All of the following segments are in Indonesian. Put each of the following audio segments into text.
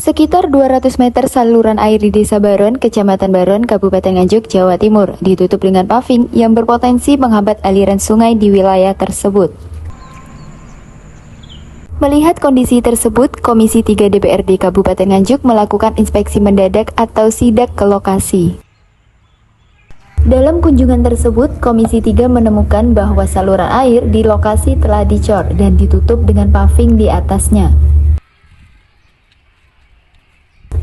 Sekitar 200 meter saluran air di Desa Baron, Kecamatan Baron, Kabupaten Nganjuk, Jawa Timur, ditutup dengan paving yang berpotensi menghambat aliran sungai di wilayah tersebut. Melihat kondisi tersebut, Komisi 3 DPRD Kabupaten Nganjuk melakukan inspeksi mendadak atau sidak ke lokasi. Dalam kunjungan tersebut, Komisi 3 menemukan bahwa saluran air di lokasi telah dicor dan ditutup dengan paving di atasnya.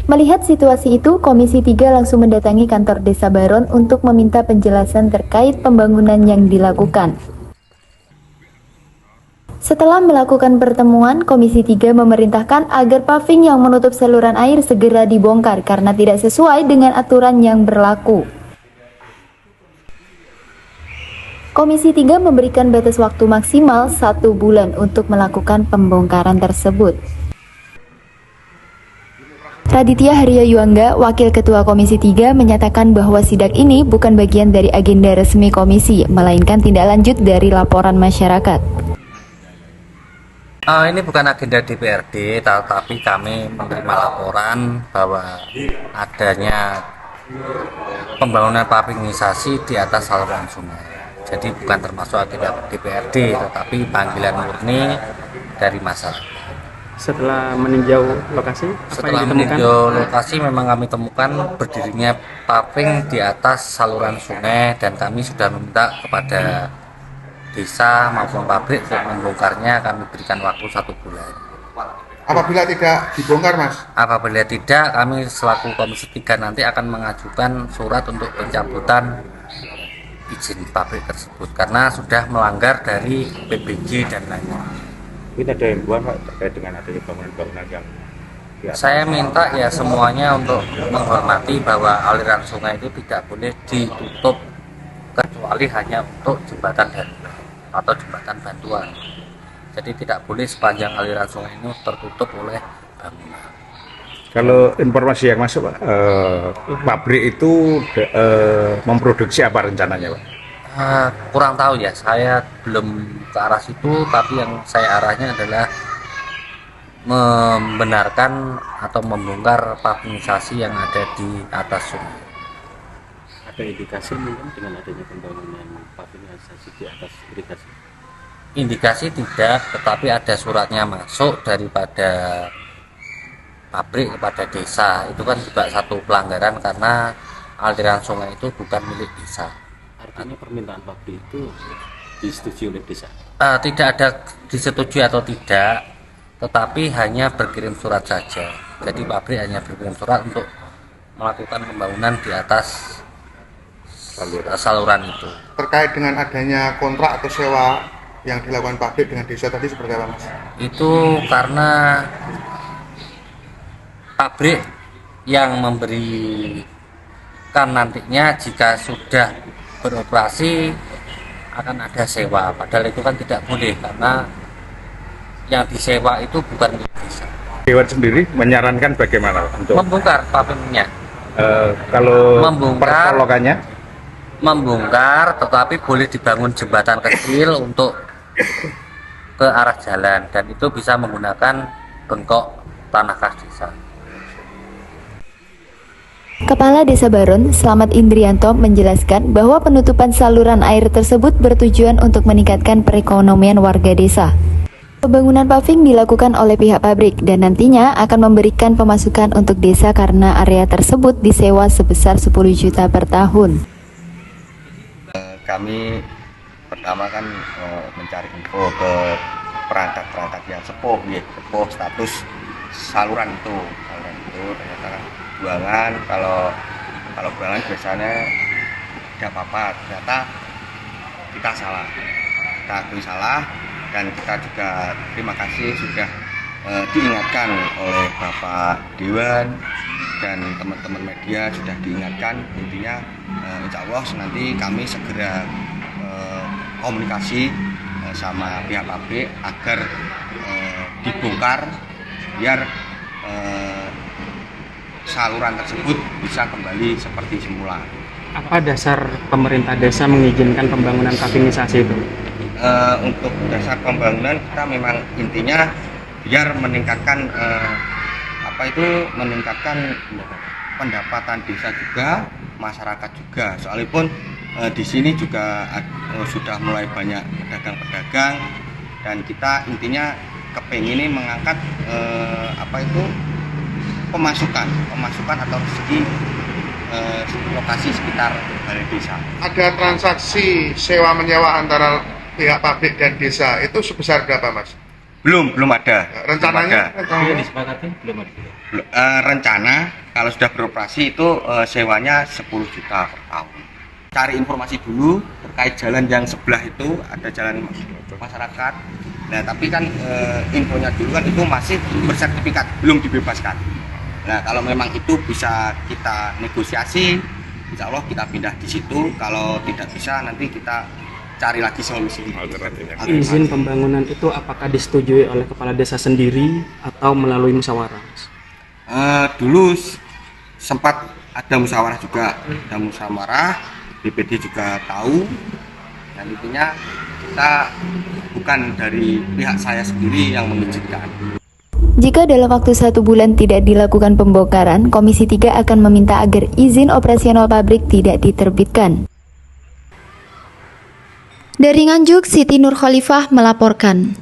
Melihat situasi itu, Komisi 3 langsung mendatangi kantor Desa Baron untuk meminta penjelasan terkait pembangunan yang dilakukan. Setelah melakukan pertemuan, Komisi 3 memerintahkan agar paving yang menutup saluran air segera dibongkar karena tidak sesuai dengan aturan yang berlaku. Komisi 3 memberikan batas waktu maksimal 1 bulan untuk melakukan pembongkaran tersebut. Raditya Haryo Yuangga, Wakil Ketua Komisi 3, menyatakan bahwa sidak ini bukan bagian dari agenda resmi komisi, melainkan tindak lanjut dari laporan masyarakat. Ini bukan agenda DPRD, tetapi kami menerima laporan bahwa adanya pembangunan pavingisasi di atas saluran sungai. Jadi bukan termasuk agenda DPRD, tetapi panggilan murni dari masyarakat. Setelah meninjau lokasi, memang kami temukan berdirinya paving di atas saluran sungai dan kami sudah meminta kepada desa maupun pabrik untuk membongkarnya. Kami berikan waktu 1 bulan. Apabila tidak dibongkar, Mas? Apabila tidak, kami selaku Komisi 3 nanti akan mengajukan surat untuk pencabutan izin pabrik tersebut karena sudah melanggar dari PBG dan lain-lain. Mungkin ada himbauan Pak terkait dengan adanya bangunan-bangunan yang saya minta ya semuanya untuk menghormati bahwa aliran sungai itu tidak boleh ditutup kecuali hanya untuk jembatan darurat atau jembatan bantuan. Jadi tidak boleh sepanjang aliran sungai ini tertutup oleh bangunan. Kalau informasi yang masuk Pak, pabrik itu memproduksi apa rencananya Pak? Kurang tahu ya, saya belum ke arah situ, tapi yang saya arahnya adalah membenarkan atau membongkar pavingisasi yang ada di atas sungai. ada indikasi mungkin dengan adanya pembangunan pavingisasi di atas irigasi? Indikasi tidak, tetapi ada suratnya masuk daripada pabrik kepada desa. Itu kan juga satu pelanggaran karena aliran sungai itu bukan milik desa. Artinya permintaan pabrik itu disetujui oleh desa? Tidak ada disetujui atau tidak, tetapi hanya berkirim surat saja. Jadi pabrik hanya berkirim surat untuk melakukan pembangunan di atas saluran itu. Terkait dengan adanya kontrak atau sewa yang dilakukan pabrik dengan desa tadi seperti apa, Mas? Itu karena pabrik yang memberikan nantinya jika sudah beroperasi akan ada sewa, padahal itu kan tidak boleh karena yang disewa itu bukan milik desa. Dewan sendiri menyarankan bagaimana untuk membongkar pavingnya. Kalau membongkar, tetapi boleh dibangun jembatan kecil untuk ke arah jalan dan itu bisa menggunakan bengkok tanah kas desa. Kepala Desa Baron, Slamet Indrianto, menjelaskan bahwa penutupan saluran air tersebut bertujuan untuk meningkatkan perekonomian warga desa. Pembangunan paving dilakukan oleh pihak pabrik dan nantinya akan memberikan pemasukan untuk desa karena area tersebut disewa sebesar 10 juta per tahun. Kami pertama kan mencari info ke perangkat-perangkat yang sepuh status saluran itu ternyata kan buangan, kalau buangan biasanya tidak apa-apa, ternyata kita akui salah dan kita juga terima kasih sudah diingatkan oleh Bapak Dewan dan teman-teman media sudah diingatkan. Intinya insya Allah nanti kami segera komunikasi sama pihak pabrik agar dibongkar biar saluran tersebut bisa kembali seperti semula. Apa dasar pemerintah desa mengizinkan pembangunan pavingisasi itu? Untuk dasar pembangunan kita memang intinya biar meningkatkan meningkatkan pendapatan desa juga, masyarakat juga. Soalipun di sini juga sudah mulai banyak pedagang-pedagang, dan kita intinya kepingin ini mengangkat pemasukan atau rezeki lokasi sekitar balai desa. Ada transaksi sewa menyewa antara pihak pabrik dan desa itu sebesar berapa, Mas? Belum ada. Rencananya? Belum disepakati, belum ada. Rencana kalau sudah beroperasi itu sewanya 10 juta per tahun. Cari informasi dulu terkait jalan yang sebelah itu, ada jalan masyarakat. Nah, tapi kan infonya dulu kan itu masih bersertifikat, belum dibebaskan. Nah, kalau memang itu bisa kita negosiasi, insya Allah kita pindah di situ. Kalau tidak bisa, nanti kita cari lagi solusi alternatif. Izin pembangunan itu apakah disetujui oleh kepala desa sendiri atau melalui musyawarah? Dulu sempat ada musyawarah juga, BPD juga tahu, dan intinya kita bukan dari pihak saya sendiri yang mengizinkan. Jika dalam waktu 1 bulan tidak dilakukan pembongkaran, Komisi 3 akan meminta agar izin operasional pabrik tidak diterbitkan. Dari Nganjuk, Siti Nur Khalifah melaporkan.